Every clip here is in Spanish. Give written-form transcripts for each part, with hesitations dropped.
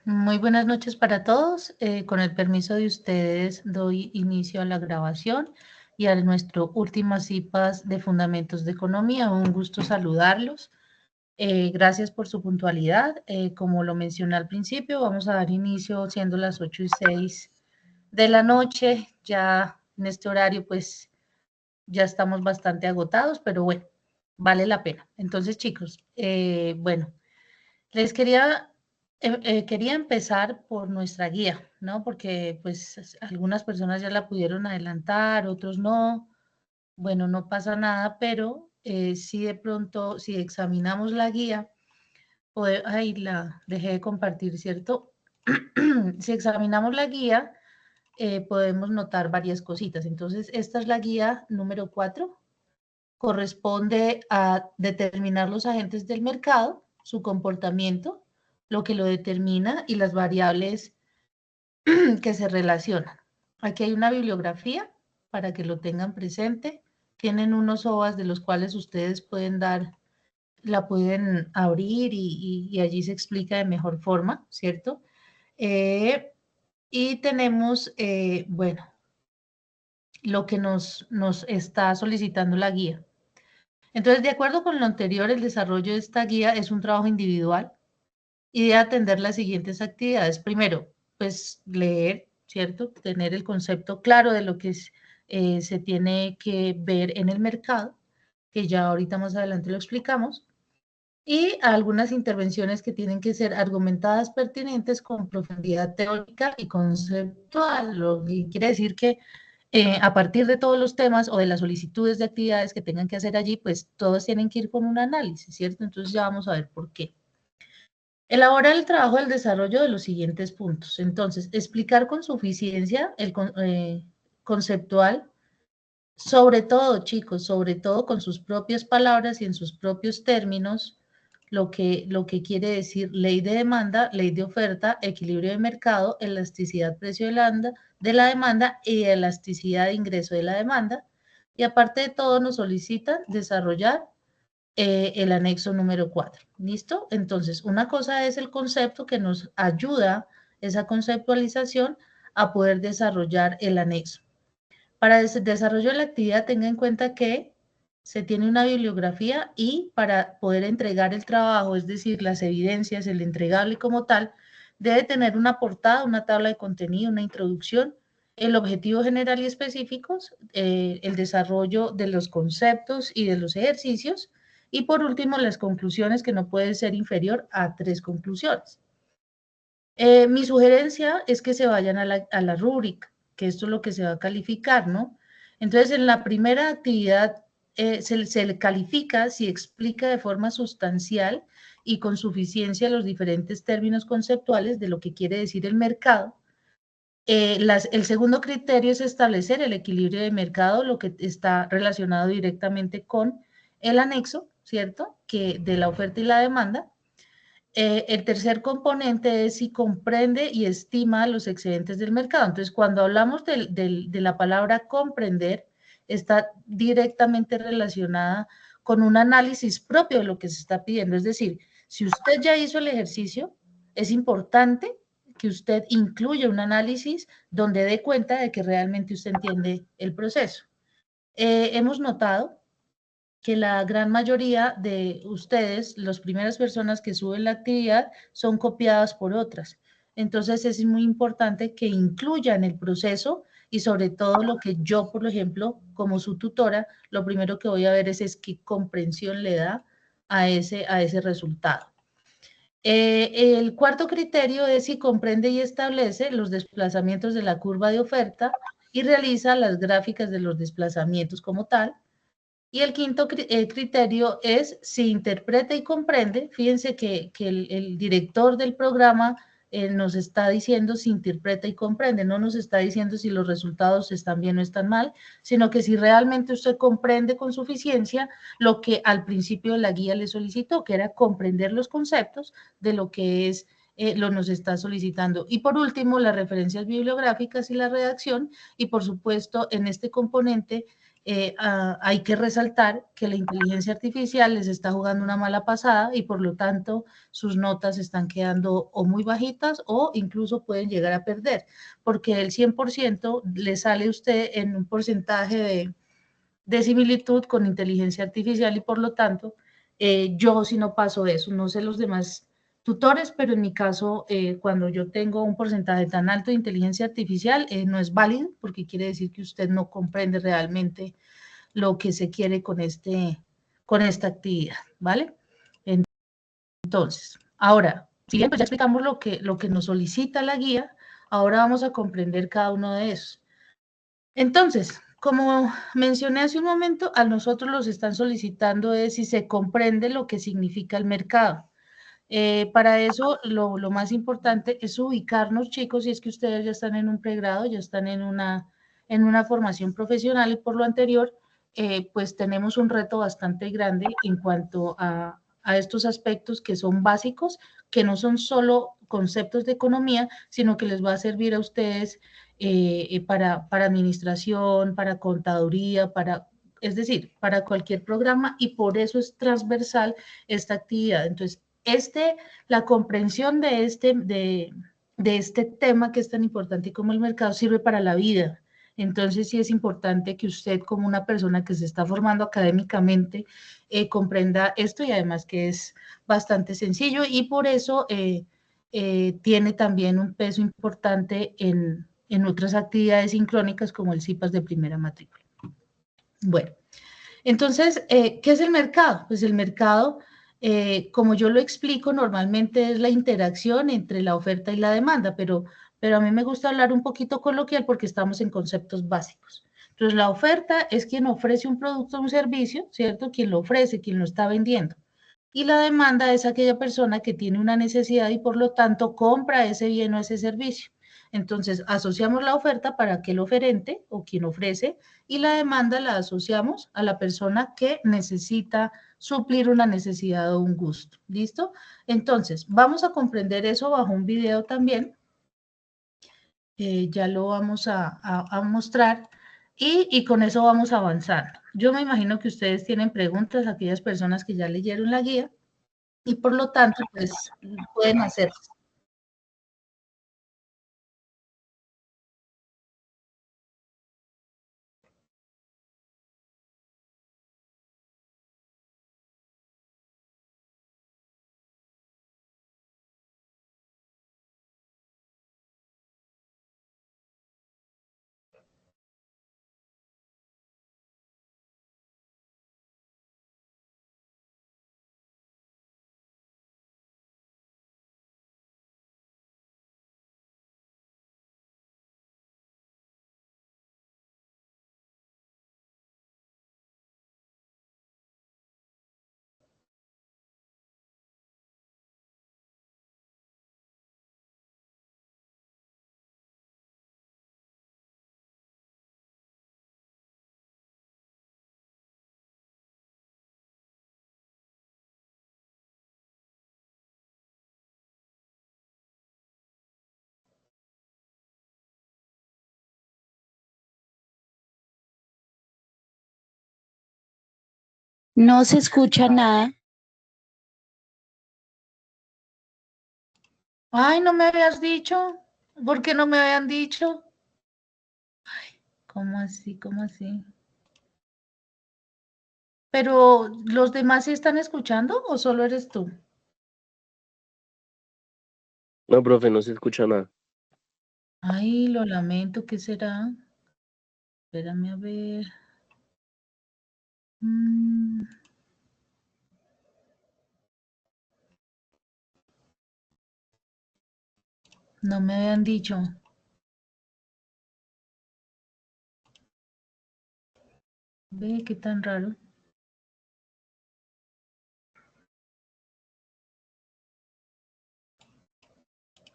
Muy buenas noches para todos. Con el permiso de ustedes, doy inicio a la grabación y a nuestro último CIPAS de Fundamentos de Economía. Un gusto saludarlos. Gracias por su puntualidad. Como lo mencioné al principio, vamos a dar inicio siendo las 8:06 de la noche. Ya en este horario, pues ya estamos bastante agotados, pero bueno, vale la pena. Entonces, chicos, bueno. Les quería empezar por nuestra guía, ¿no? Porque pues algunas personas ya la pudieron adelantar, otros no. Bueno, no pasa nada, pero si de pronto, si examinamos la guía, ay, la dejé de compartir, ¿cierto? Si examinamos la guía, podemos notar varias cositas. Entonces, esta es la guía número 4. Corresponde a determinar los agentes del mercado, su comportamiento, lo que lo determina y las variables que se relacionan. Aquí hay una bibliografía para que lo tengan presente. Tienen unos OVAs de los cuales ustedes la pueden abrir y allí se explica de mejor forma, ¿cierto? Y tenemos, bueno, lo que nos está solicitando la guía. Entonces, de acuerdo con lo anterior, el desarrollo de esta guía es un trabajo individual y de atender las siguientes actividades. Primero, pues leer, ¿cierto? Tener el concepto claro de lo que se tiene que ver en el mercado, que ya ahorita más adelante lo explicamos, y algunas intervenciones que tienen que ser argumentadas, pertinentes, con profundidad teórica y conceptual, lo que quiere decir que a partir de todos los temas o de las solicitudes de actividades que tengan que hacer allí, pues todos tienen que ir con un análisis, ¿cierto? Entonces ya vamos a ver por qué. Elaborar el trabajo del desarrollo de los siguientes puntos. Entonces, explicar con suficiencia el conceptual, sobre todo, chicos, sobre todo con sus propias palabras y en sus propios términos, lo que quiere decir ley de demanda, ley de oferta, equilibrio de mercado, elasticidad precio de la demanda y elasticidad de ingreso de la demanda. Y aparte de todo, nos solicitan desarrollar el anexo número 4. ¿Listo? Entonces, una cosa es el concepto que nos ayuda, esa conceptualización, a poder desarrollar el anexo. Para el desarrollo de la actividad, tenga en cuenta que se tiene una bibliografía y para poder entregar el trabajo, es decir, las evidencias, el entregable como tal, debe tener una portada, una tabla de contenido, una introducción, el objetivo general y específicos, el desarrollo de los conceptos y de los ejercicios, y por último, las conclusiones, que no pueden ser inferior a 3 conclusiones. Mi sugerencia es que se vayan a la rúbrica, que esto es lo que se va a calificar, ¿no? Entonces, en la primera actividad se le califica si explica de forma sustancial y con suficiencia los diferentes términos conceptuales de lo que quiere decir el mercado. El segundo criterio es establecer el equilibrio de mercado, lo que está relacionado directamente con el anexo, ¿cierto? Que de la oferta y la demanda. El tercer componente es si comprende y estima los excedentes del mercado. Entonces, cuando hablamos de la palabra comprender, está directamente relacionada con un análisis propio de lo que se está pidiendo. Es decir, si usted ya hizo el ejercicio, es importante que usted incluya un análisis donde dé cuenta de que realmente usted entiende el proceso. Hemos notado que la gran mayoría de ustedes, las primeras personas que suben la actividad, son copiadas por otras. Entonces es muy importante que incluyan el proceso y sobre todo lo que yo, por ejemplo, como su tutora, lo primero que voy a ver es qué comprensión le da a ese resultado. El cuarto criterio es si comprende y establece los desplazamientos de la curva de oferta y realiza las gráficas de los desplazamientos como tal. Y el quinto criterio es si interpreta y comprende. Fíjense que el director del programa nos está diciendo si interpreta y comprende, no nos está diciendo si los resultados están bien o están mal, sino que si realmente usted comprende con suficiencia lo que al principio de la guía le solicitó, que era comprender los conceptos de lo que es lo nos está solicitando. Y por último, las referencias bibliográficas y la redacción, y por supuesto, en este componente hay que resaltar que la inteligencia artificial les está jugando una mala pasada y por lo tanto sus notas están quedando o muy bajitas o incluso pueden llegar a perder, porque el 100% le sale a usted en un porcentaje de similitud con inteligencia artificial y por lo tanto yo si no paso eso, no sé los demás tutores, pero en mi caso, cuando yo tengo un porcentaje tan alto de inteligencia artificial, no es válido porque quiere decir que usted no comprende realmente lo que se quiere con esta actividad, ¿vale? Entonces, ahora, si bien pues ya explicamos lo que nos solicita la guía, ahora vamos a comprender cada uno de esos. Entonces, como mencioné hace un momento, a nosotros los están solicitando es si se comprende lo que significa el mercado. Para eso, lo más importante es ubicarnos, chicos, si es que ustedes ya están en un pregrado, ya están en una formación profesional y por lo anterior, pues tenemos un reto bastante grande en cuanto a estos aspectos que son básicos, que no son solo conceptos de economía, sino que les va a servir a ustedes para administración, para contaduría, es decir, para cualquier programa y por eso es transversal esta actividad. Entonces, la comprensión de este tema que es tan importante como el mercado sirve para la vida. Entonces sí es importante que usted como una persona que se está formando académicamente comprenda esto y además que es bastante sencillo y por eso tiene también un peso importante en otras actividades sincrónicas como el CIPAS de primera matrícula. Bueno, entonces, ¿qué es el mercado? Pues el mercado, como yo lo explico, normalmente es la interacción entre la oferta y la demanda, pero a mí me gusta hablar un poquito coloquial porque estamos en conceptos básicos. Entonces, la oferta es quien ofrece un producto o un servicio, ¿cierto? Quien lo ofrece, quien lo está vendiendo. Y la demanda es aquella persona que tiene una necesidad y por lo tanto compra ese bien o ese servicio. Entonces, asociamos la oferta para aquel oferente o quien ofrece y la demanda la asociamos a la persona que necesita suplir una necesidad o un gusto. ¿Listo? Entonces, vamos a comprender eso bajo un video también. Ya lo vamos a mostrar y con eso vamos avanzando. Yo me imagino que ustedes tienen preguntas, aquellas personas que ya leyeron la guía y por lo tanto, pues pueden hacer. No se escucha nada. Ay, no me habías dicho. ¿Por qué no me habían dicho? ¿Cómo así? ¿Cómo así? Pero, ¿los demás sí están escuchando o solo eres tú? No, profe, no se escucha nada. Ay, lo lamento, ¿qué será? Espérame a ver. No me habían dicho. Ve, qué tan raro.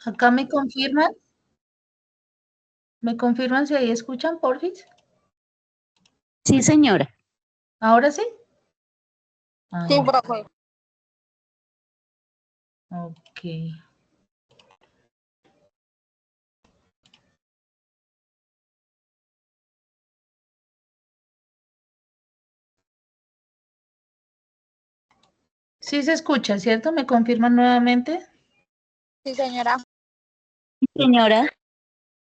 Acá me confirman si ahí escuchan, porfis. Sí, señora. ¿Ahora sí? Sí, Ah, profe. ok. Sí se escucha, ¿cierto? ¿Me confirman nuevamente? Sí, señora. Señora,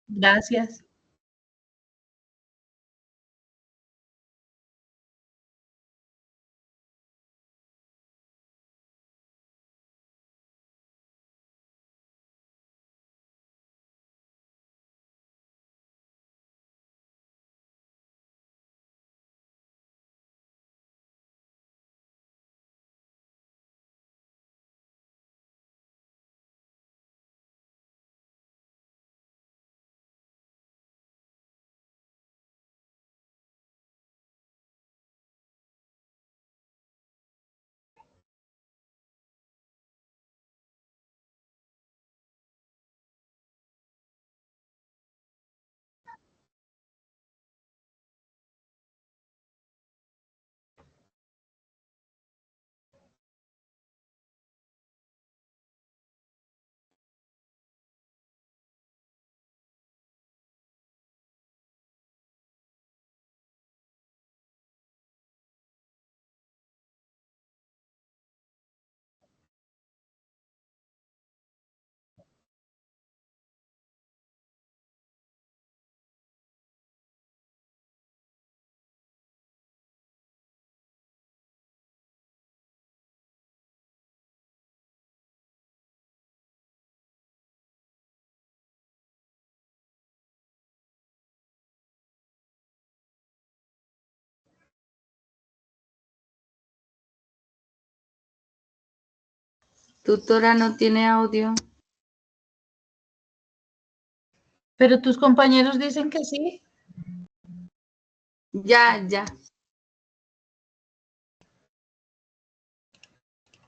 Gracias. Tutora no tiene audio. Pero tus compañeros dicen que sí. Ya.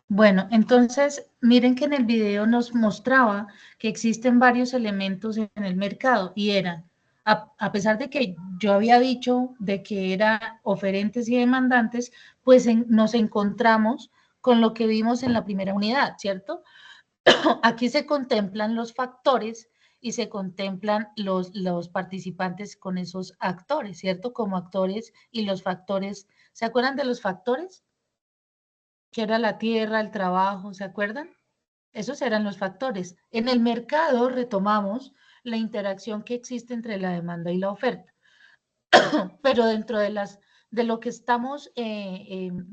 Bueno, entonces miren que en el video nos mostraba que existen varios elementos en el mercado y eran, a pesar de que yo había dicho de que eran oferentes y demandantes, pues nos encontramos con lo que vimos en la primera unidad, ¿cierto? Aquí se contemplan los factores y se contemplan los participantes con esos actores, ¿cierto? Como actores y los factores. ¿Se acuerdan de los factores? Que era la tierra, el trabajo, ¿se acuerdan? Esos eran los factores. En el mercado retomamos la interacción que existe entre la demanda y la oferta, pero dentro de lo que estamos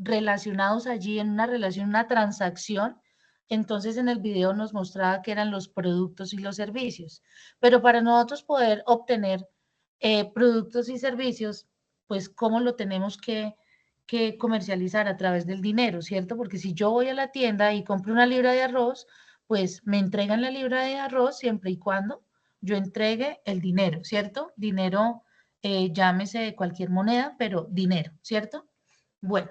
relacionados allí en una relación, una transacción, entonces en el video nos mostraba que eran los productos y los servicios. Pero para nosotros poder obtener productos y servicios, pues cómo lo tenemos que comercializar a través del dinero, ¿cierto? Porque si yo voy a la tienda y compro una libra de arroz, pues me entregan la libra de arroz siempre y cuando yo entregue el dinero, ¿cierto? Dinero, llámese cualquier moneda, pero dinero, ¿cierto? Bueno,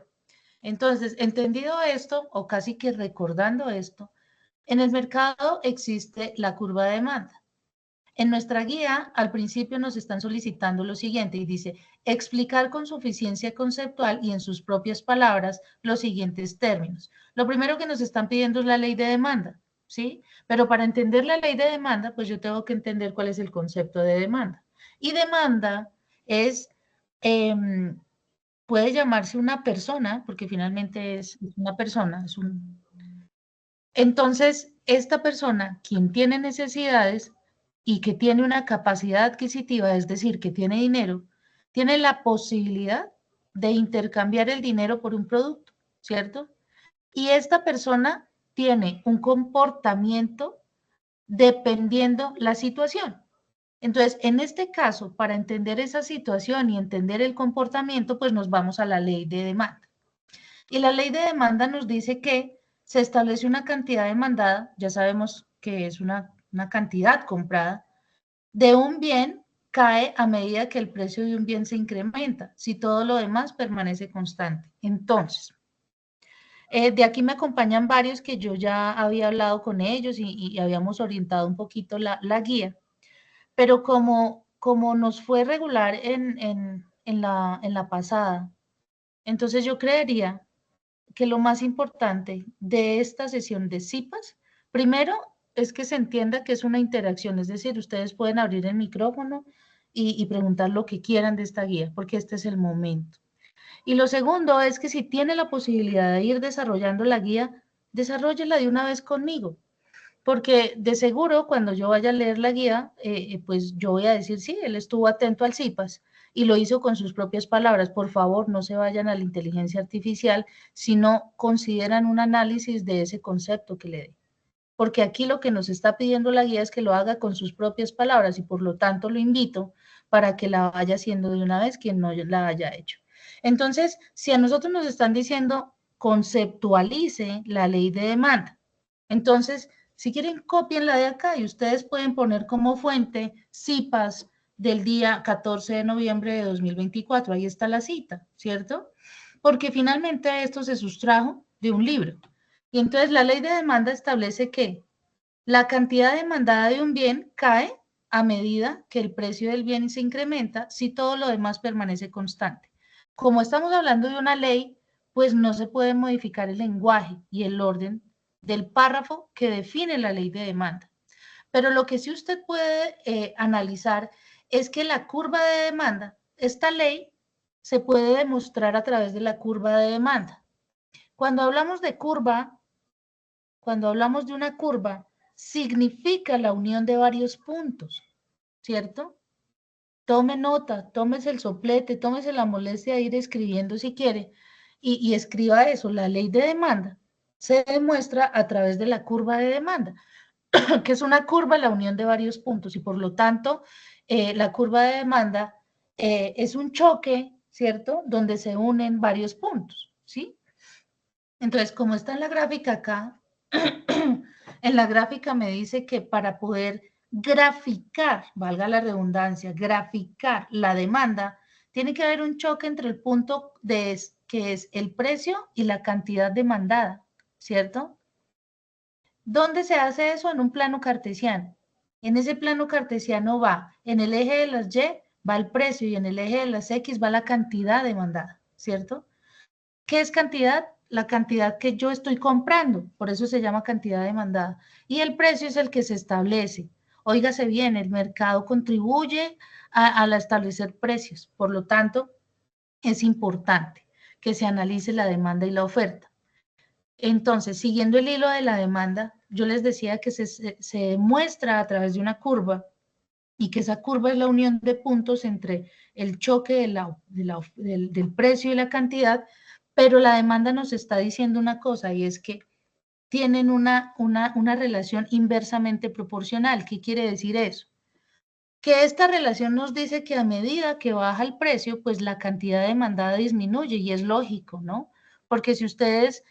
entonces, entendido esto, o casi que recordando esto, en el mercado existe la curva de demanda. En nuestra guía, al principio nos están solicitando lo siguiente y dice, explicar con suficiencia conceptual y en sus propias palabras los siguientes términos. Lo primero que nos están pidiendo es la ley de demanda, ¿sí? Pero para entender la ley de demanda, pues yo tengo que entender cuál es el concepto de demanda. Y demanda es, puede llamarse una persona, porque finalmente es una persona, es un... Entonces, esta persona, quien tiene necesidades, y que tiene una capacidad adquisitiva, es decir, que tiene dinero, tiene la posibilidad de intercambiar el dinero por un producto, ¿cierto? Y esta persona tiene un comportamiento dependiendo la situación. Entonces, en este caso, para entender esa situación y entender el comportamiento, pues nos vamos a la ley de demanda. Y la ley de demanda nos dice que se establece una cantidad demandada, ya sabemos que es una cantidad comprada, de un bien cae a medida que el precio de un bien se incrementa, si todo lo demás permanece constante. Entonces, de aquí me acompañan varios que yo ya había hablado con ellos y habíamos orientado un poquito la guía, pero como nos fue regular en la pasada, entonces yo creería que lo más importante de esta sesión de CIPAS, primero es que se entienda que es una interacción, es decir, ustedes pueden abrir el micrófono y preguntar lo que quieran de esta guía, porque este es el momento. Y lo segundo es que si tiene la posibilidad de ir desarrollando la guía, desarróllela de una vez conmigo. Porque de seguro cuando yo vaya a leer la guía, pues yo voy a decir, sí, él estuvo atento al CIPAS y lo hizo con sus propias palabras. Por favor, no se vayan a la inteligencia artificial si no consideran un análisis de ese concepto que le dé. Porque aquí lo que nos está pidiendo la guía es que lo haga con sus propias palabras y por lo tanto lo invito para que la vaya haciendo de una vez quien no la haya hecho. Entonces, si a nosotros nos están diciendo conceptualice la ley de demanda, entonces, si quieren, copienla de acá y ustedes pueden poner como fuente CIPAS del día 14 de noviembre de 2024. Ahí está la cita, ¿cierto? Porque finalmente esto se sustrajo de un libro. Y entonces la ley de demanda establece que la cantidad demandada de un bien cae a medida que el precio del bien se incrementa si todo lo demás permanece constante. Como estamos hablando de una ley, pues no se puede modificar el lenguaje y el orden del párrafo que define la ley de demanda. Pero lo que sí usted puede analizar es que la curva de demanda, esta ley se puede demostrar a través de la curva de demanda. Cuando hablamos de curva, cuando hablamos de una curva, significa la unión de varios puntos, ¿cierto? Tome nota, tómese el soplete, tómese la molestia de ir escribiendo si quiere y escriba eso. La ley de demanda se demuestra a través de la curva de demanda, que es una curva, la unión de varios puntos y por lo tanto la curva de demanda es un choque, ¿cierto? Donde se unen varios puntos, ¿sí? Entonces, como está en la gráfica acá, en la gráfica me dice que para poder graficar, valga la redundancia, graficar la demanda, tiene que haber un choque entre el punto que es el precio y la cantidad demandada, ¿cierto? ¿Dónde se hace eso? En un plano cartesiano. En ese plano cartesiano va, en el eje de las Y va el precio y en el eje de las X va la cantidad demandada, ¿cierto? ¿Qué es cantidad? La cantidad que yo estoy comprando, por eso se llama cantidad demandada. Y el precio es el que se establece. Óigase bien, el mercado contribuye a establecer precios, por lo tanto, es importante que se analice la demanda y la oferta. Entonces, siguiendo el hilo de la demanda, yo les decía que se muestra a través de una curva y que esa curva es la unión de puntos entre el choque del precio y la cantidad, pero la demanda nos está diciendo una cosa y es que tienen una relación inversamente proporcional. ¿Qué quiere decir eso? Que esta relación nos dice que a medida que baja el precio, pues la cantidad demandada disminuye y es lógico, ¿no? Porque si ustedes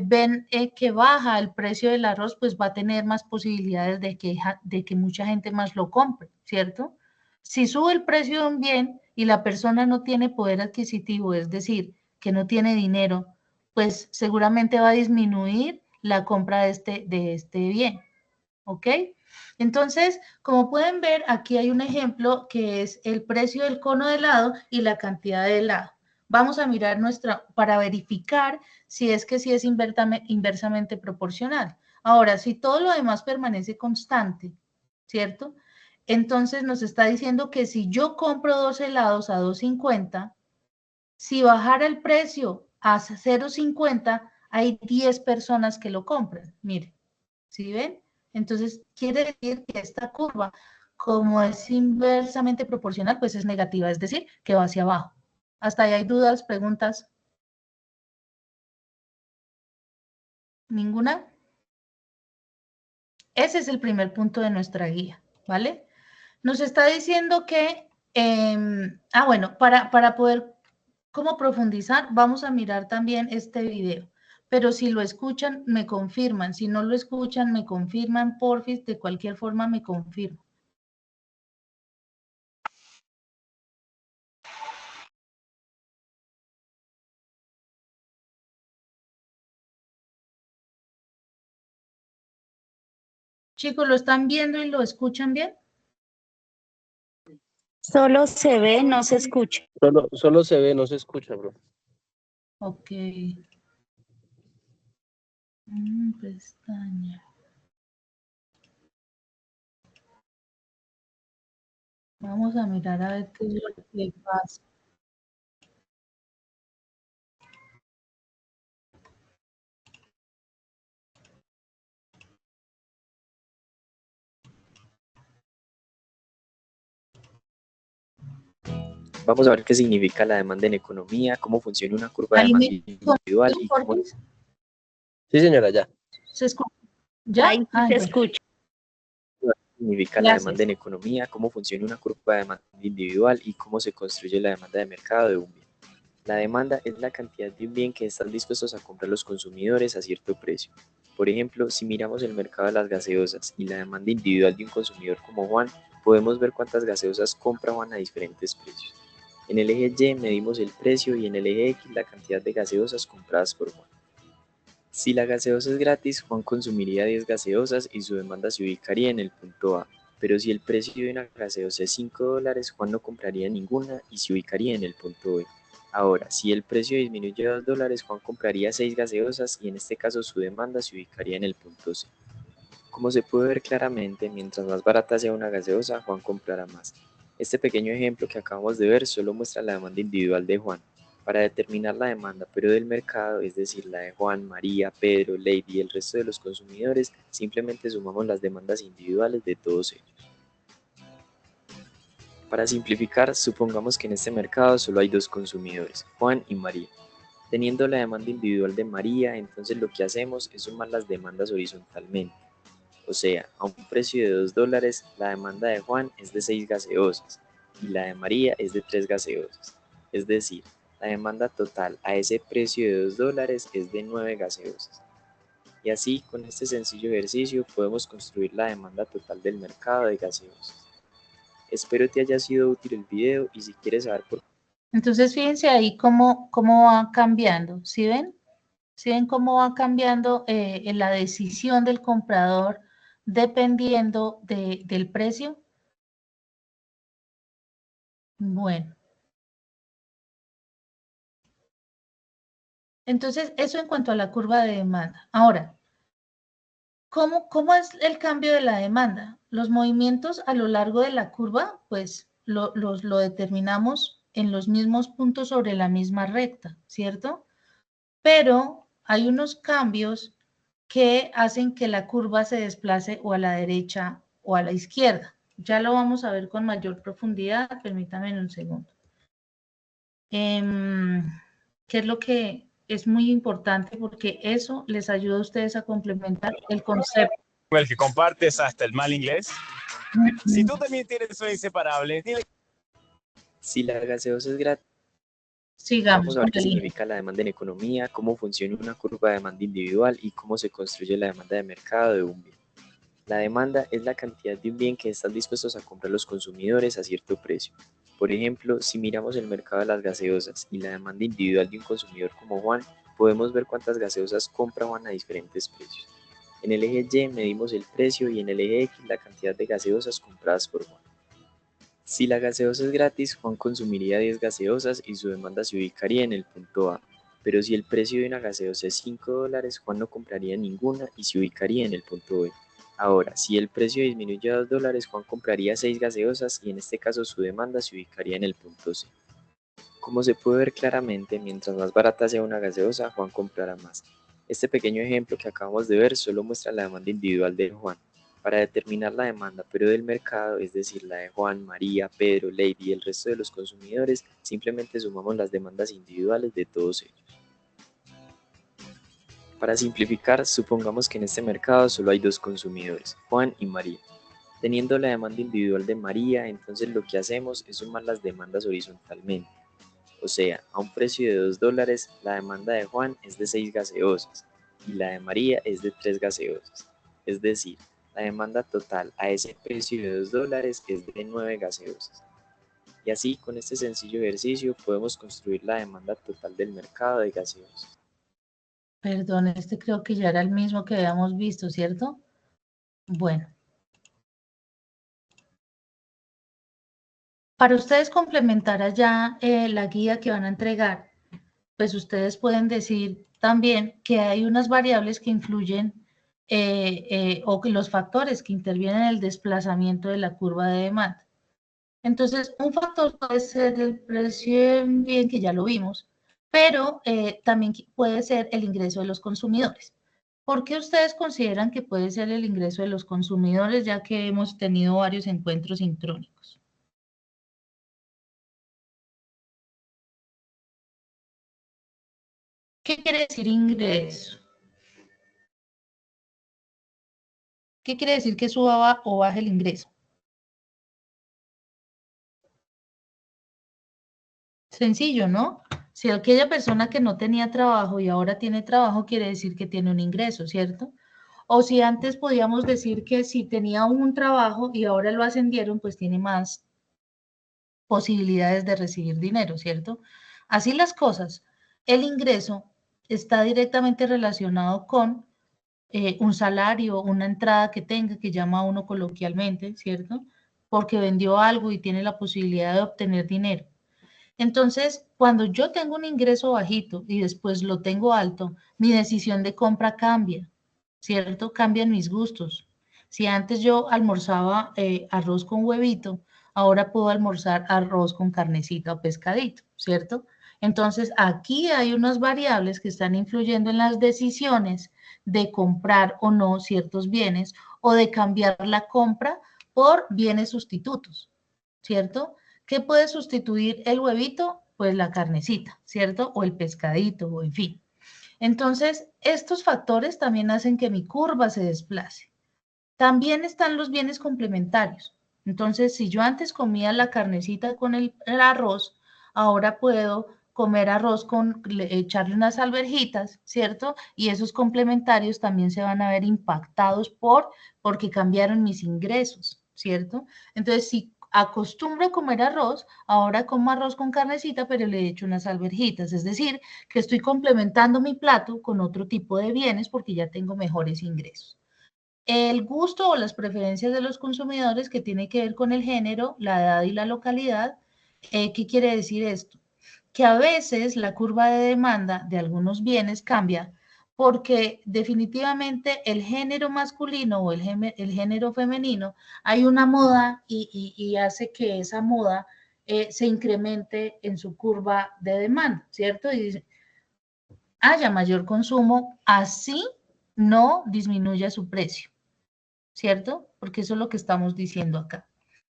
ven que baja el precio del arroz, pues va a tener más posibilidades de que mucha gente más lo compre, ¿cierto? Si sube el precio de un bien y la persona no tiene poder adquisitivo, es decir, que no tiene dinero, pues seguramente va a disminuir la compra de este bien, ¿ok? Entonces, como pueden ver, aquí hay un ejemplo que es el precio del cono de helado y la cantidad de helado. Vamos a mirar para verificar si es que sí es inversamente proporcional. Ahora, si todo lo demás permanece constante, ¿cierto? Entonces nos está diciendo que si yo compro 2 helados a 2.50, si bajara el precio a 0.50, hay 10 personas que lo compran. Miren, ¿sí ven? Entonces, quiere decir que esta curva, como es inversamente proporcional, pues es negativa, es decir, que va hacia abajo. ¿Hasta ahí hay dudas, preguntas? ¿Ninguna? Ese es el primer punto de nuestra guía, ¿vale? Nos está diciendo que, bueno, para poder como profundizar, vamos a mirar también este video. Pero si lo escuchan, me confirman. Si no lo escuchan, me confirman, porfis. De cualquier forma, me confirman. Chicos, ¿lo están viendo y lo escuchan bien? Solo se ve, no se escucha. Solo se ve, no se escucha, bro. Ok. Pestaña. Vamos a mirar a ver qué es lo que pasa. Vamos a ver qué significa la demanda en economía, cómo funciona una curva de Ahí demanda me individual y cómo porfis. Sí, señora, ya. ¿Se escucha? ¿Ya? Ahí sí Ay, se bueno, escucha. significa la demanda gracias. en economía, cómo funciona una curva de demanda individual y cómo se construye la demanda de mercado de un bien. La demanda es la cantidad de un bien que están dispuestos a comprar los consumidores a cierto precio. Por ejemplo, si miramos el mercado de las gaseosas y la demanda individual de un consumidor como Juan, podemos ver cuántas gaseosas compra Juan a diferentes precios. En el eje Y medimos el precio y en el eje X la cantidad de gaseosas compradas por Juan. Si la gaseosa es gratis, Juan consumiría 10 gaseosas y su demanda se ubicaría en el punto A. Pero si el precio de una gaseosa es $5, Juan no compraría ninguna y se ubicaría en el punto B. Ahora, si el precio disminuye a $2, Juan compraría 6 gaseosas y en este caso su demanda se ubicaría en el punto C. Como se puede ver claramente, mientras más barata sea una gaseosa, Juan comprará más. Este pequeño ejemplo que acabamos de ver solo muestra la demanda individual de Juan. Para determinar la demanda pero del mercado, es decir, la de Juan, María, Pedro, Lady y el resto de los consumidores, simplemente sumamos las demandas individuales de todos ellos. Para simplificar, supongamos que en este mercado solo hay dos consumidores, Juan y María. Teniendo la demanda individual de María, entonces lo que hacemos es sumar las demandas horizontalmente. O sea, a un precio de $2, la demanda de Juan es de 6 gaseosas y la de María es de 3 gaseosas. Es decir, la demanda total a ese precio de $2 es de 9 gaseosas. Y así, con este sencillo ejercicio, podemos construir la demanda total del mercado de gaseosas. Espero te haya sido útil el video y si quieres saber por qué. Entonces, fíjense ahí cómo va cambiando. ¿Sí ven? ¿Sí ven cómo va cambiando en la decisión del comprador dependiendo del precio? Bueno. Entonces, eso en cuanto a la curva de demanda. Ahora, ¿cómo es el cambio de la demanda? Los movimientos a lo largo de la curva, pues lo determinamos en los mismos puntos sobre la misma recta, ¿cierto? Pero hay unos cambios que hacen que la curva se desplace o a la derecha o a la izquierda. Ya lo vamos a ver con mayor profundidad, permítanme un segundo. ¿Qué es lo que es muy importante? Porque eso les ayuda a ustedes a complementar el concepto. El que compartes hasta el mal inglés. Si tú también tienes un inseparable, dile. Si la gaseosa es gratis, Sigamos vamos a con ver qué la línea. significa la demanda en economía, cómo funciona una curva de demanda individual y cómo se construye la demanda de mercado de un bien. La demanda es la cantidad de un bien que están dispuestos a comprar los consumidores a cierto precio. Por ejemplo, si miramos el mercado de las gaseosas y la demanda individual de un consumidor como Juan, podemos ver cuántas gaseosas compra Juan a diferentes precios. En el eje Y medimos el precio y en el eje X la cantidad de gaseosas compradas por Juan. Si la gaseosa es gratis, Juan consumiría 10 gaseosas y su demanda se ubicaría en el punto A. Pero si el precio de una gaseosa es $5, Juan no compraría ninguna y se ubicaría en el punto B. Ahora, si el precio disminuye a $2, Juan compraría 6 gaseosas y en este caso su demanda se ubicaría en el punto C. Como se puede ver claramente, mientras más barata sea una gaseosa, Juan comprará más. Este pequeño ejemplo que acabamos de ver solo muestra la demanda individual de Juan. Para determinar la demanda pero del mercado, es decir, la de Juan, María, Pedro, Lady y el resto de los consumidores, simplemente sumamos las demandas individuales de todos ellos. Para simplificar, supongamos que en este mercado solo hay dos consumidores, Juan y María. Teniendo la demanda individual de María, entonces lo que hacemos es sumar las demandas horizontalmente. O sea, a un precio de $2, la demanda de Juan es de 6 gaseosas y la de María es de 3 gaseosas. Es decir, la demanda total a ese precio de $2 es de 9 gaseosas. Y así, con este sencillo ejercicio, podemos construir la demanda total del mercado de gaseosas. Perdón, este creo que ya era el mismo que habíamos visto, ¿cierto? Bueno. Para ustedes complementar allá la guía que van a entregar, pues ustedes pueden decir también que hay unas variables que influyen o que los factores que intervienen en el desplazamiento de la curva de demanda. Entonces, un factor puede ser el precio en bien, que ya lo vimos, pero también puede ser el ingreso de los consumidores. ¿Por qué ustedes consideran que puede ser el ingreso de los consumidores, ya que hemos tenido varios encuentros sincrónicos? ¿Qué quiere decir ingreso? ¿Qué quiere decir que suba o baje el ingreso? Sencillo, ¿no? Si aquella persona que no tenía trabajo y ahora tiene trabajo, quiere decir que tiene un ingreso, ¿cierto? O si antes podíamos decir que si tenía un trabajo y ahora lo ascendieron, pues tiene más posibilidades de recibir dinero, ¿cierto? Así las cosas. El ingreso está directamente relacionado con un salario, una entrada que tenga, que llama uno coloquialmente, ¿cierto? Porque vendió algo y tiene la posibilidad de obtener dinero. Entonces, cuando yo tengo un ingreso bajito y después lo tengo alto, mi decisión de compra cambia, ¿cierto? Cambian mis gustos. Si antes yo almorzaba arroz con huevito, ahora puedo almorzar arroz con carnecita o pescadito, ¿cierto? Entonces, aquí hay unas variables que están influyendo en las decisiones de comprar o no ciertos bienes o de cambiar la compra por bienes sustitutos, ¿cierto? ¿Qué puede sustituir el huevito? Pues la carnecita, ¿cierto? O el pescadito, o en fin. Entonces, estos factores también hacen que mi curva se desplace. También están los bienes complementarios. Entonces, si yo antes comía la carnecita con el arroz, ahora puedo comer arroz con echarle unas alverjitas, ¿cierto? Y esos complementarios también se van a ver impactados porque cambiaron mis ingresos, ¿cierto? Entonces, si acostumbro a comer arroz, ahora como arroz con carnecita, pero le echo unas alverjitas, es decir, que estoy complementando mi plato con otro tipo de bienes porque ya tengo mejores ingresos. El gusto o las preferencias de los consumidores que tiene que ver con el género, la edad y la localidad. ¿Qué quiere decir esto? Que a veces la curva de demanda de algunos bienes cambia porque definitivamente el género masculino o el género femenino, hay una moda y hace que esa moda se incremente en su curva de demanda, ¿cierto? Y haya mayor consumo, así no disminuya su precio. ¿Cierto? Porque eso es lo que estamos diciendo acá.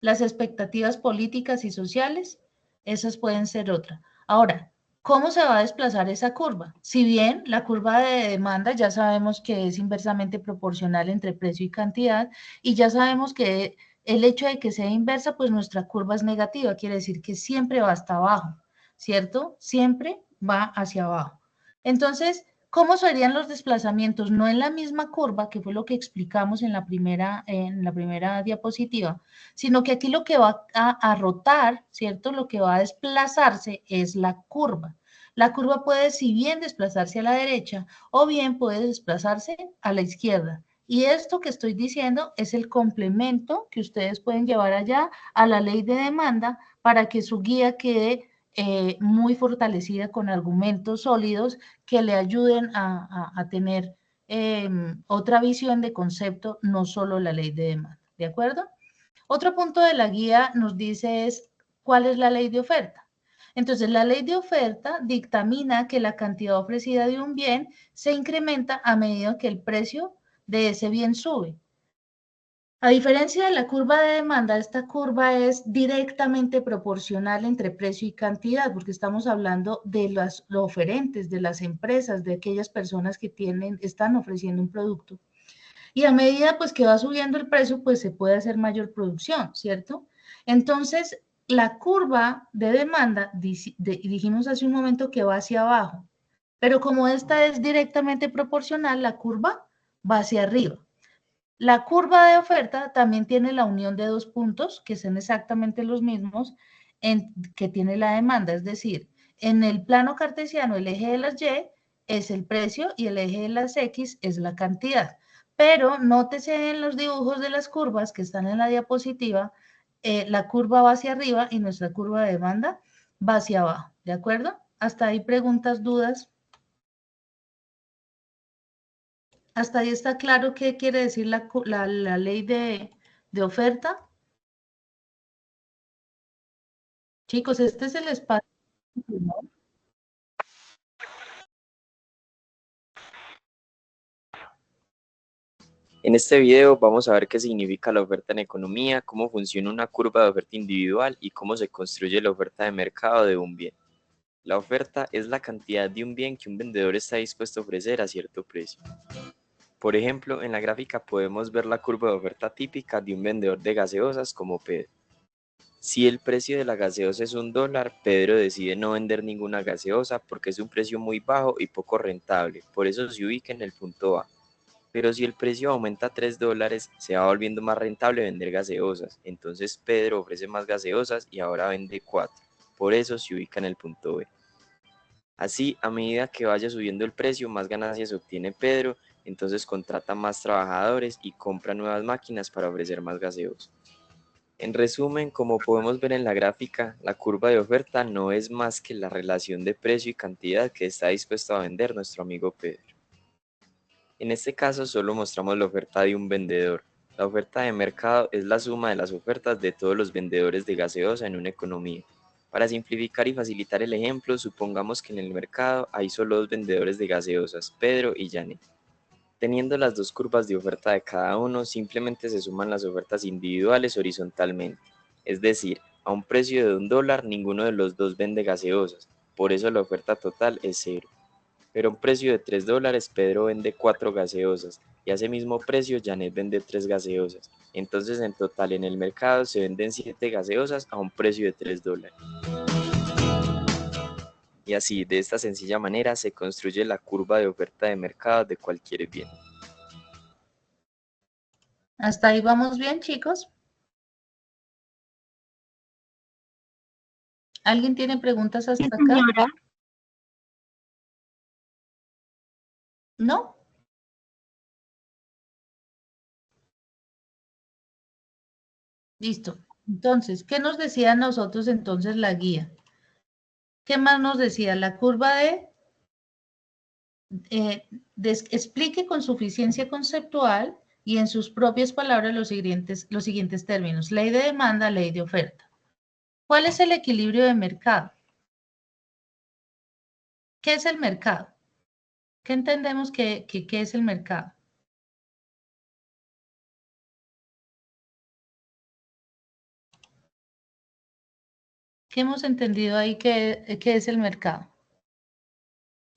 Las expectativas políticas y sociales, esas pueden ser otra. Ahora, ¿cómo se va a desplazar esa curva? Si bien la curva de demanda ya sabemos que es inversamente proporcional entre precio y cantidad, y ya sabemos que el hecho de que sea inversa, pues nuestra curva es negativa, quiere decir que siempre va hasta abajo, ¿cierto? Siempre va hacia abajo. Entonces, ¿cómo serían los desplazamientos? No en la misma curva, que fue lo que explicamos en la primera diapositiva, sino que aquí lo que va a rotar, ¿cierto? Lo que va a desplazarse es la curva. La curva puede, si bien desplazarse a la derecha, o bien puede desplazarse a la izquierda. Y esto que estoy diciendo es el complemento que ustedes pueden llevar allá a la ley de demanda para que su guía quede muy fortalecida con argumentos sólidos que le ayuden a tener otra visión de concepto, no solo la ley de demanda, ¿de acuerdo? Otro punto de la guía nos dice es cuál es la ley de oferta. Entonces, la ley de oferta dictamina que la cantidad ofrecida de un bien se incrementa a medida que el precio de ese bien sube. A diferencia de la curva de demanda, esta curva es directamente proporcional entre precio y cantidad, porque estamos hablando de los oferentes, de las empresas, de aquellas personas que están ofreciendo un producto. Y a medida pues, que va subiendo el precio, pues se puede hacer mayor producción, ¿cierto? Entonces, la curva de demanda, dijimos hace un momento que va hacia abajo, pero como esta es directamente proporcional, la curva va hacia arriba. La curva de oferta también tiene la unión de dos puntos que son exactamente los mismos que tiene la demanda, es decir, en el plano cartesiano el eje de las Y es el precio y el eje de las X es la cantidad. Pero nótese en los dibujos de las curvas que están en la diapositiva, la curva va hacia arriba y nuestra curva de demanda va hacia abajo, ¿de acuerdo? Hasta ahí preguntas, dudas. ¿Hasta ahí está claro qué quiere decir la ley de oferta? Chicos, este es el espacio, ¿no? En este video vamos a ver qué significa la oferta en economía, cómo funciona una curva de oferta individual y cómo se construye la oferta de mercado de un bien. La oferta es la cantidad de un bien que un vendedor está dispuesto a ofrecer a cierto precio. Por ejemplo, en la gráfica podemos ver la curva de oferta típica de un vendedor de gaseosas como Pedro. Si el precio de la gaseosa es $1, Pedro decide no vender ninguna gaseosa porque es un precio muy bajo y poco rentable, por eso se ubica en el punto A. Pero si el precio aumenta a $3, se va volviendo más rentable vender gaseosas, entonces Pedro ofrece más gaseosas y ahora vende 4, por eso se ubica en el punto B. Así, a medida que vaya subiendo el precio, más ganancias obtiene Pedro, entonces contrata más trabajadores y compra nuevas máquinas para ofrecer más gaseosas. En resumen, como podemos ver en la gráfica, la curva de oferta no es más que la relación de precio y cantidad que está dispuesto a vender nuestro amigo Pedro. En este caso solo mostramos la oferta de un vendedor. La oferta de mercado es la suma de las ofertas de todos los vendedores de gaseosa en una economía. Para simplificar y facilitar el ejemplo, supongamos que en el mercado hay solo 2 vendedores de gaseosas, Pedro y Janet. Teniendo las dos curvas de oferta de cada uno, simplemente se suman las ofertas individuales horizontalmente. Es decir, a un precio de $1, ninguno de los dos vende gaseosas, por eso la oferta total es 0. Pero a un precio de $3, Pedro vende 4 gaseosas, y a ese mismo precio Janet vende 3 gaseosas. Entonces en total en el mercado se venden 7 gaseosas a un precio de $3. Y así, de esta sencilla manera, se construye la curva de oferta de mercado de cualquier bien. ¿Hasta ahí vamos bien, chicos? ¿Alguien tiene preguntas hasta acá? Señora, ¿No? Listo. Entonces, ¿qué nos decía a nosotros entonces la guía? ¿Qué más nos decía? La curva de explique con suficiencia conceptual y en sus propias palabras los siguientes términos. Ley de demanda, ley de oferta. ¿Cuál es el equilibrio de mercado? ¿Qué es el mercado? ¿Qué entendemos que es el mercado? ¿Qué hemos entendido ahí que es el mercado?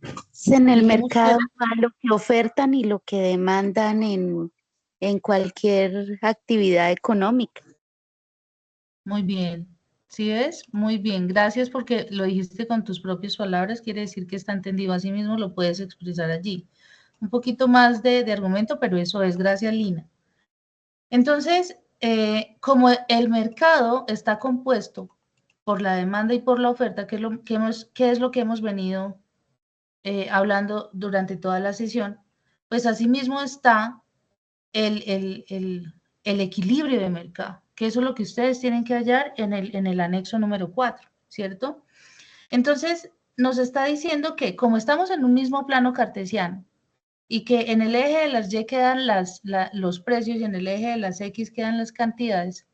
en el ¿Alguien mercado ustedes? va lo que ofertan y lo que demandan en cualquier actividad económica. Muy bien. ¿Sí ves? Muy bien. Gracias porque lo dijiste con tus propias palabras. Quiere decir que está entendido. Así mismo lo puedes expresar allí. Un poquito más de argumento, pero eso es. Gracias, Lina. Entonces, como el mercado está compuesto por la demanda y por la oferta, ¿qué es lo que hemos venido hablando durante toda la sesión? Pues asimismo está el equilibrio de mercado, que eso es lo que ustedes tienen que hallar en el anexo número 4, ¿cierto? Entonces, nos está diciendo que como estamos en un mismo plano cartesiano y que en el eje de las Y quedan los precios y en el eje de las X quedan las cantidades,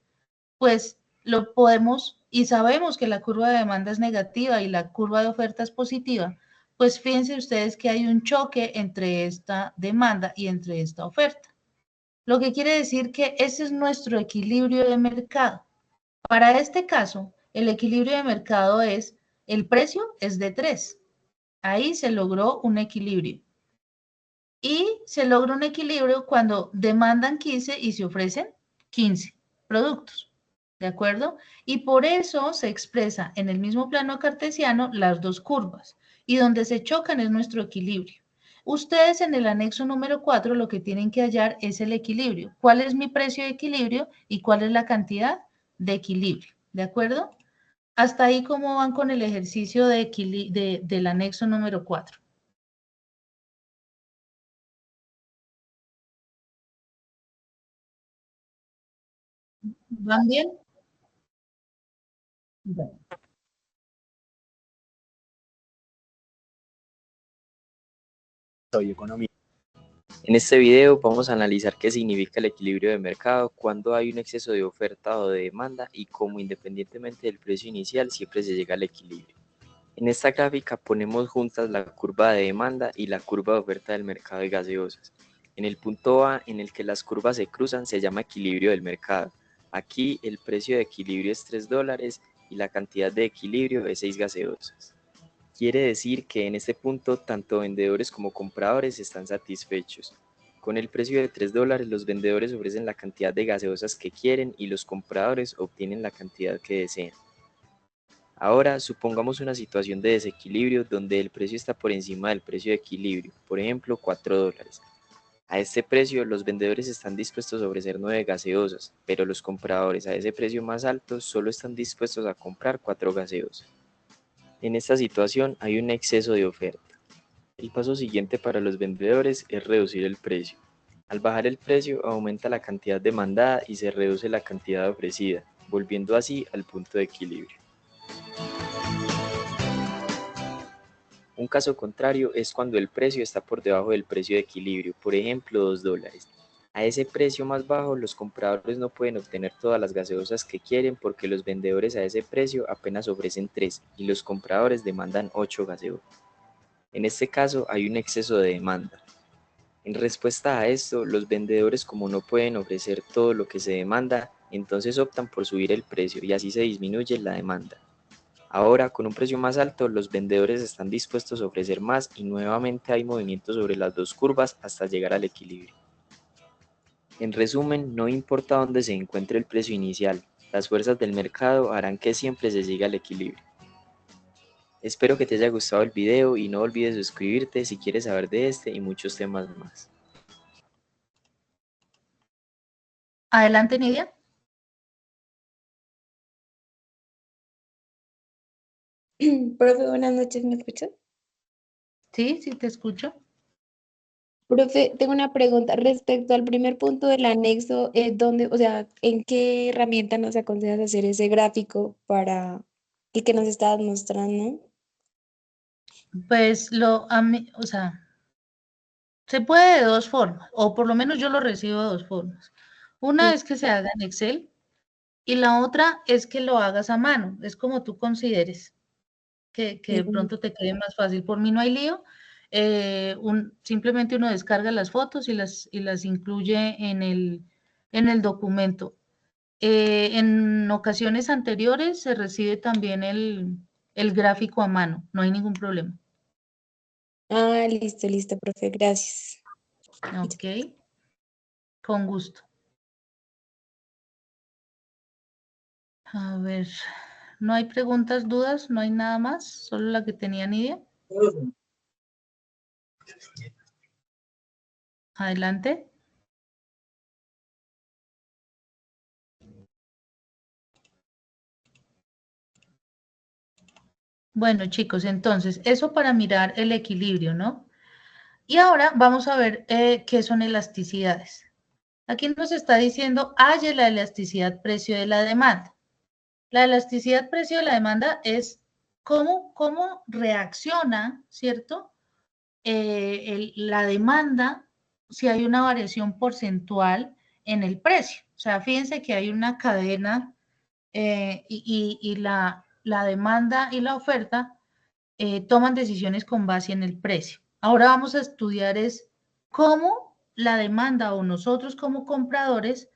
pues lo podemos y sabemos que la curva de demanda es negativa y la curva de oferta es positiva, pues fíjense ustedes que hay un choque entre esta demanda y entre esta oferta. Lo que quiere decir que ese es nuestro equilibrio de mercado. Para este caso, el equilibrio de mercado es, el precio es de 3. Ahí se logró un equilibrio. Y se logra un equilibrio cuando demandan 15 y se ofrecen 15 productos. ¿De acuerdo? Y por eso se expresa en el mismo plano cartesiano las dos curvas. Y donde se chocan es nuestro equilibrio. Ustedes en el anexo número 4 lo que tienen que hallar es el equilibrio. ¿Cuál es mi precio de equilibrio y cuál es la cantidad de equilibrio? ¿De acuerdo? Hasta ahí cómo van con el ejercicio del anexo número 4. ¿Van bien? Bueno. Soy economía. En este video vamos a analizar qué significa el equilibrio de mercado, cuando hay un exceso de oferta o de demanda y cómo independientemente del precio inicial siempre se llega al equilibrio. En esta gráfica ponemos juntas la curva de demanda y la curva de oferta del mercado de gaseosas. En el punto A, en el que las curvas se cruzan, se llama equilibrio del mercado. Aquí el precio de equilibrio es $3 y la cantidad de equilibrio es 6 gaseosas. Quiere decir que en este punto tanto vendedores como compradores están satisfechos. Con el precio de $3, los vendedores ofrecen la cantidad de gaseosas que quieren y los compradores obtienen la cantidad que desean. Ahora, supongamos una situación de desequilibrio donde el precio está por encima del precio de equilibrio, por ejemplo, $4. A este precio, los vendedores están dispuestos a ofrecer 9 gaseosas, pero los compradores a ese precio más alto solo están dispuestos a comprar 4 gaseosas. En esta situación hay un exceso de oferta. El paso siguiente para los vendedores es reducir el precio. Al bajar el precio, aumenta la cantidad demandada y se reduce la cantidad ofrecida, volviendo así al punto de equilibrio. Un caso contrario es cuando el precio está por debajo del precio de equilibrio, por ejemplo $2. A ese precio más bajo, los compradores no pueden obtener todas las gaseosas que quieren porque los vendedores a ese precio apenas ofrecen 3 y los compradores demandan 8 gaseosas. En este caso hay un exceso de demanda. En respuesta a esto, los vendedores, como no pueden ofrecer todo lo que se demanda, entonces optan por subir el precio y así se disminuye la demanda. Ahora, con un precio más alto, los vendedores están dispuestos a ofrecer más y nuevamente hay movimiento sobre las dos curvas hasta llegar al equilibrio. En resumen, no importa dónde se encuentre el precio inicial, las fuerzas del mercado harán que siempre se siga el equilibrio. Espero que te haya gustado el video y no olvides suscribirte si quieres saber de este y muchos temas más. Adelante, Nidia. Profe, buenas noches, ¿me escuchas? Sí, sí, te escucho. Profe, tengo una pregunta respecto al primer punto del anexo, ¿dónde, o sea, en qué herramienta nos aconsejas hacer ese gráfico para el que nos estabas mostrando? Pues o sea, se puede de dos formas, o por lo menos yo lo recibo de dos formas. Una es que se haga en Excel y la otra es que lo hagas a mano. Es como tú consideres que de pronto te quede más fácil. Por mí no hay lío. Simplemente uno descarga las fotos y las incluye en el documento. En ocasiones anteriores se recibe también el gráfico a mano, no hay ningún problema. Ah, listo, profe, gracias. Ok, con gusto. A ver, ¿no hay preguntas, dudas? ¿No hay nada más? ¿Solo la que tenía Nidia? Adelante. Bueno, chicos, entonces, eso para mirar el equilibrio, ¿no? Y ahora vamos a ver qué son elasticidades. Aquí nos está diciendo, halle la elasticidad precio de la demanda. La elasticidad precio de la demanda es cómo reacciona, ¿cierto? La demanda si hay una variación porcentual en el precio. O sea, fíjense que hay una cadena y la demanda y la oferta toman decisiones con base en el precio. Ahora vamos a estudiar es cómo la demanda o nosotros como compradores,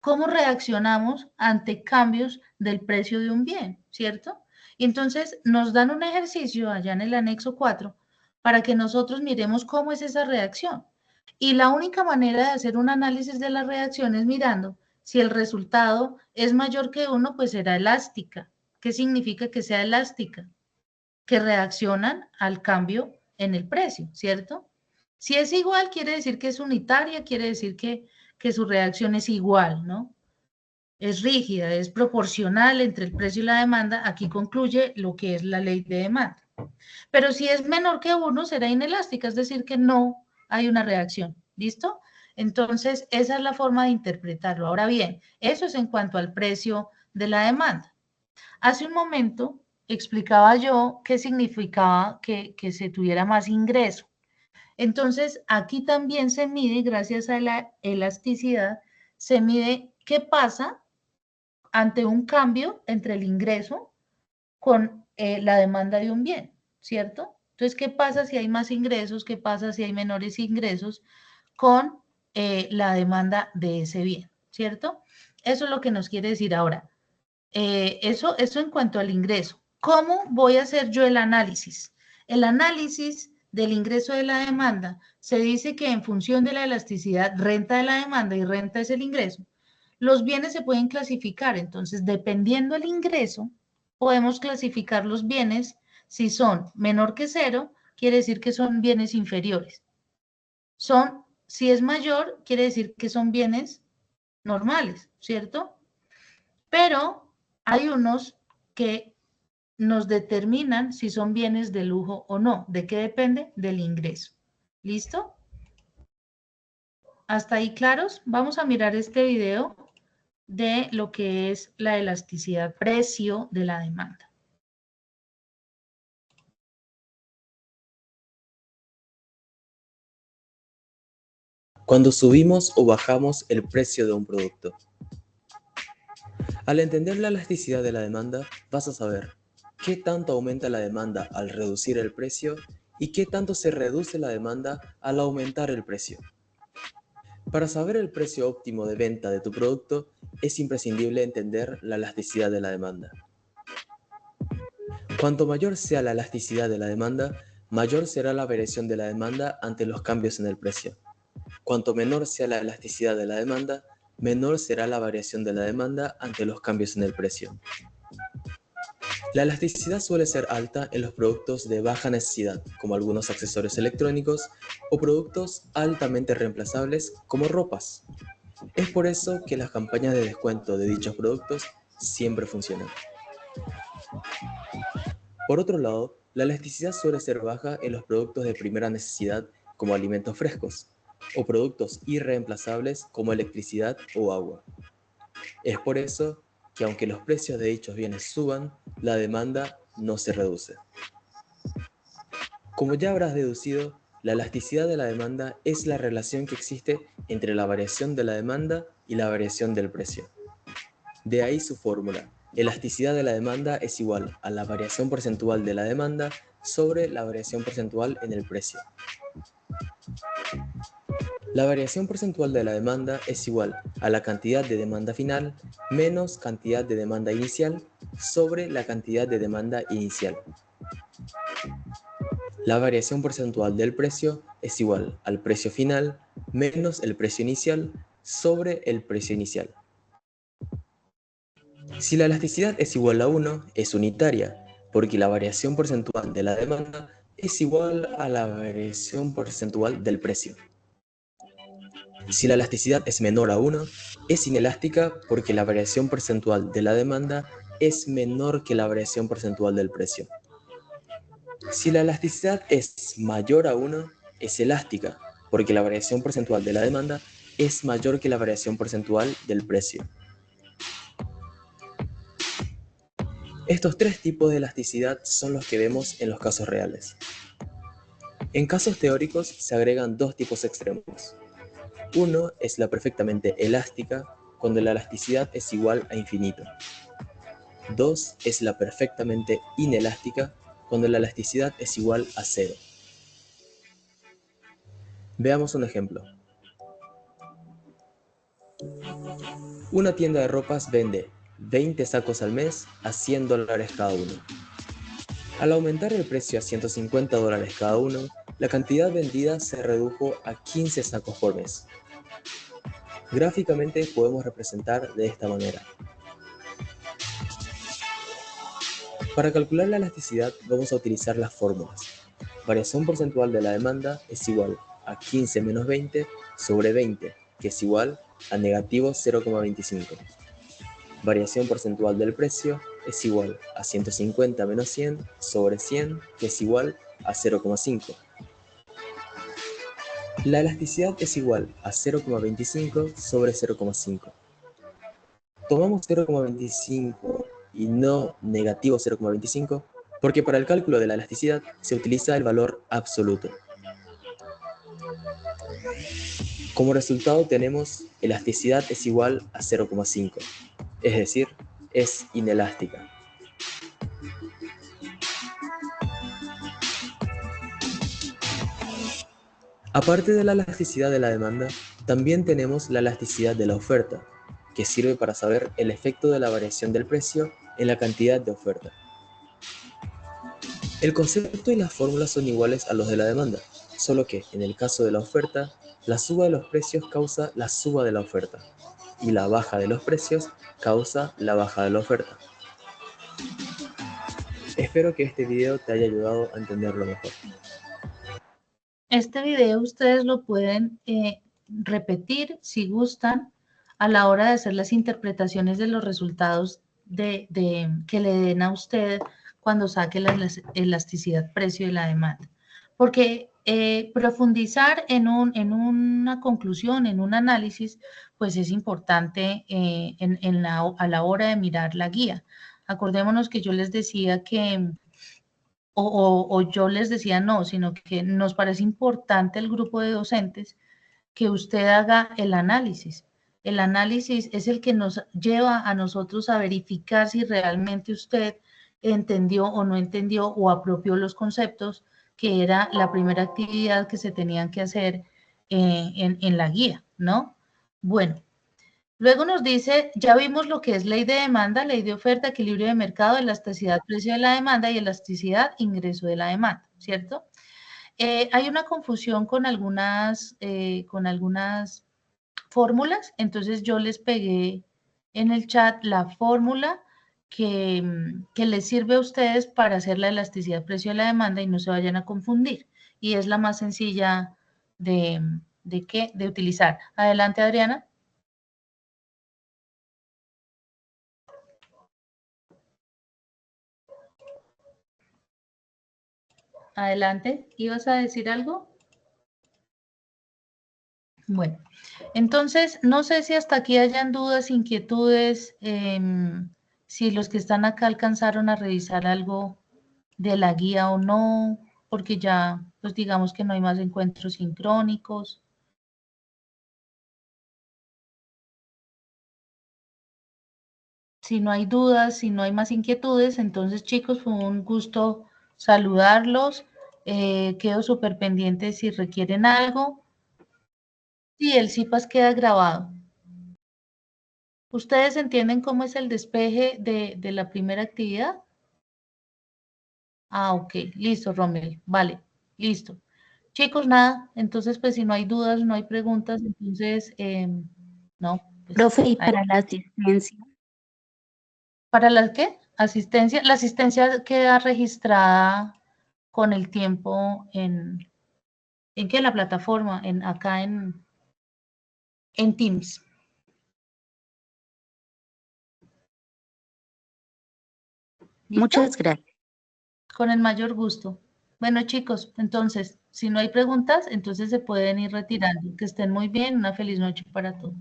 cómo reaccionamos ante cambios del precio de un bien, ¿cierto? Y entonces nos dan un ejercicio allá en el anexo 4 para que nosotros miremos cómo es esa reacción. Y la única manera de hacer un análisis de la reacción es mirando si el resultado es mayor que 1, pues será elástica. ¿Qué significa que sea elástica? Que reaccionan al cambio en el precio, ¿cierto? Si es igual, quiere decir que es unitaria, quiere decir que su reacción es igual, ¿no? Es rígida, es proporcional entre el precio y la demanda. Aquí concluye lo que es la ley de demanda. Pero si es menor que 1, será inelástica, es decir, que no hay una reacción. ¿Listo? Entonces, esa es la forma de interpretarlo. Ahora bien, eso es en cuanto al precio de la demanda. Hace un momento explicaba yo qué significaba que se tuviera más ingreso. Entonces, aquí también se mide, gracias a la elasticidad, se mide qué pasa ante un cambio entre el ingreso con la demanda de un bien, ¿cierto? Entonces, ¿qué pasa si hay más ingresos? ¿Qué pasa si hay menores ingresos con la demanda de ese bien, ¿cierto? Eso es lo que nos quiere decir ahora. Eso en cuanto al ingreso. ¿Cómo voy a hacer yo el análisis? El análisis del ingreso de la demanda se dice que en función de la elasticidad, renta de la demanda y renta es el ingreso, los bienes se pueden clasificar. Entonces, dependiendo del ingreso, podemos clasificar los bienes. Si son menor que 0, quiere decir que son bienes inferiores. Si es mayor, quiere decir que son bienes normales, ¿cierto? Pero hay unos que nos determinan si son bienes de lujo o no. ¿De qué depende? Del ingreso. ¿Listo? ¿Hasta ahí claros? Vamos a mirar este video de lo que es la elasticidad precio de la demanda. Cuando subimos o bajamos el precio de un producto. Al entender la elasticidad de la demanda, vas a saber qué tanto aumenta la demanda al reducir el precio y qué tanto se reduce la demanda al aumentar el precio. Para saber el precio óptimo de venta de tu producto, es imprescindible entender la elasticidad de la demanda. Cuanto mayor sea la elasticidad de la demanda, mayor será la variación de la demanda ante los cambios en el precio. Cuanto menor sea la elasticidad de la demanda, menor será la variación de la demanda ante los cambios en el precio. La elasticidad suele ser alta en los productos de baja necesidad, como algunos accesorios electrónicos, o productos altamente reemplazables, como ropas. Es por eso que las campañas de descuento de dichos productos siempre funcionan. Por otro lado, la elasticidad suele ser baja en los productos de primera necesidad, como alimentos frescos, o productos irreemplazables como electricidad o agua. Es por eso que aunque los precios de dichos bienes suban, la demanda no se reduce. Como ya habrás deducido, la elasticidad de la demanda es la relación que existe entre la variación de la demanda y la variación del precio. De ahí su fórmula: elasticidad de la demanda es igual a la variación porcentual de la demanda sobre la variación porcentual en el precio. La variación porcentual de la demanda es igual a la cantidad de demanda final menos cantidad de demanda inicial sobre la cantidad de demanda inicial. La variación porcentual del precio es igual al precio final menos el precio inicial sobre el precio inicial. Si la elasticidad es igual a 1, es unitaria, porque la variación porcentual de la demanda es igual a la variación porcentual del precio. Si la elasticidad es menor a 1, es inelástica porque la variación porcentual de la demanda es menor que la variación porcentual del precio. Si la elasticidad es mayor a 1, es elástica porque la variación porcentual de la demanda es mayor que la variación porcentual del precio. Estos tres tipos de elasticidad son los que vemos en los casos reales. En casos teóricos se agregan dos tipos extremos. Uno es la perfectamente elástica, cuando la elasticidad es igual a infinito. 2 es la perfectamente inelástica, cuando la elasticidad es igual a 0. Veamos un ejemplo. Una tienda de ropas vende 20 sacos al mes a $100 cada uno. Al aumentar el precio a $150 cada uno, la cantidad vendida se redujo a 15 sacos por mes. Gráficamente podemos representar de esta manera. Para calcular la elasticidad vamos a utilizar las fórmulas. Variación porcentual de la demanda es igual a 15 menos 20 sobre 20, que es igual a negativo 0,25. Variación porcentual del precio es igual a 150 menos 100 sobre 100, que es igual a 0,5. La elasticidad es igual a 0,25 sobre 0,5. Tomamos 0,25 y no negativo 0,25 porque para el cálculo de la elasticidad se utiliza el valor absoluto. Como resultado tenemos elasticidad es igual a 0,5, es decir, es inelástica. Aparte de la elasticidad de la demanda, también tenemos la elasticidad de la oferta, que sirve para saber el efecto de la variación del precio en la cantidad de oferta. El concepto y las fórmulas son iguales a los de la demanda, solo que, en el caso de la oferta, la suba de los precios causa la suba de la oferta, y la baja de los precios causa la baja de la oferta. Espero que este video te haya ayudado a entenderlo mejor. Este video ustedes lo pueden repetir si gustan a la hora de hacer las interpretaciones de los resultados que le den a usted cuando saque la elasticidad precio de la demanda. Porque profundizar en una conclusión, en un análisis, pues es importante a la hora de mirar la guía. Acordémonos que yo les decía que o yo les decía no, sino que nos parece importante el grupo de docentes que usted haga el análisis. El análisis es el que nos lleva a nosotros a verificar si realmente usted entendió o no entendió o apropió los conceptos, que era la primera actividad que se tenían que hacer en la guía, ¿no? Bueno. Luego nos dice, ya vimos lo que es ley de demanda, ley de oferta, equilibrio de mercado, elasticidad precio de la demanda y elasticidad ingreso de la demanda, ¿cierto? Hay una confusión con algunas fórmulas, entonces yo les pegué en el chat la fórmula que les sirve a ustedes para hacer la elasticidad precio de la demanda y no se vayan a confundir. Y es la más sencilla de utilizar. Adelante, Adriana. Adelante, ¿ibas a decir algo? Bueno, entonces, no sé si hasta aquí hayan dudas, inquietudes, si los que están acá alcanzaron a revisar algo de la guía o no, porque ya, pues digamos que no hay más encuentros sincrónicos. Si no hay dudas, si no hay más inquietudes, entonces chicos, fue un gusto saludarlos. Quedo súper pendiente si requieren algo. Sí, el CIPAS queda grabado. ¿Ustedes entienden cómo es el despeje de la primera actividad? Ah, ok, listo, Rommel, vale, listo. Chicos, nada, entonces pues si no hay dudas, no hay preguntas, entonces, no. Pues, Profe, ¿y para la asistencia? ¿Para la qué? Asistencia. La asistencia queda registrada con el tiempo ¿en qué? La plataforma, acá en Teams. ¿Listo? Muchas gracias. Con el mayor gusto. Bueno, chicos, entonces, si no hay preguntas, entonces se pueden ir retirando. Que estén muy bien. Una feliz noche para todos.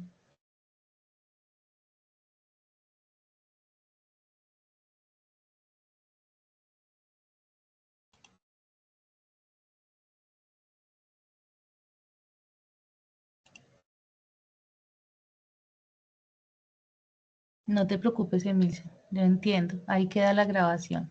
No te preocupes, Emilce. Yo entiendo. Ahí queda la grabación.